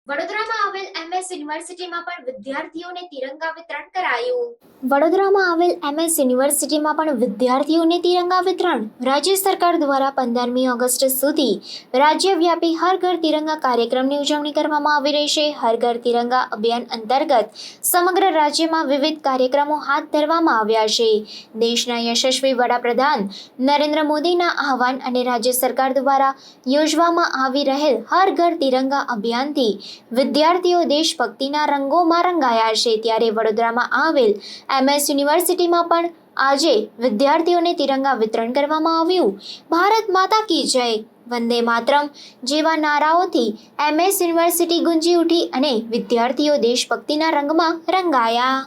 વડોદરામાં આવેલ એમએસ યુનિવર્સિટીમાં પણ વિદ્યાર્થીઓને તિરંગા વિતરણ કરાયું. વડોદરામાં આવેલ એમએસ યુનિવર્સિટીમાં પણ વિદ્યાર્થીઓને તિરંગા વિતરણ રાજ્ય સરકાર દ્વારા 15મી ઓગસ્ટ સુધી રાજ્યવ્યાપી હર ઘર તિરંગા કાર્યક્રમની ઉજવણી કરવામાં આવી રહી છે. હર ઘર તિરંગા અભિયાન અંતર્ગત સમગ્ર રાજ્યમાં વિવિધ કાર્યક્રમો હાથ ધરવામાં આવ્યા છે. દેશના યશસ્વી વડાપ્રધાન નરેન્દ્ર મોદીના આહવાન અને રાજ્ય સરકાર દ્વારા યોજવામાં આવી રહેલ હર ઘર તિરંગા અભિયાનથી વિદ્યાર્થીઓ દેશભક્તિના રંગોમાં રંગાયા છે. ત્યારે વડોદરામાં આવેલ એમએસ યુનિવર્સિટીમાં પણ આજે વિદ્યાર્થીઓને તિરંગા વિતરણ કરવામાં આવ્યું. ભારત માતા કી જય, વંદે માતરમ જેવા નારાઓથી એમએસ યુનિવર્સિટી ગુંજી ઉઠી અને વિદ્યાર્થીઓ દેશભક્તિના રંગમાં રંગાયા.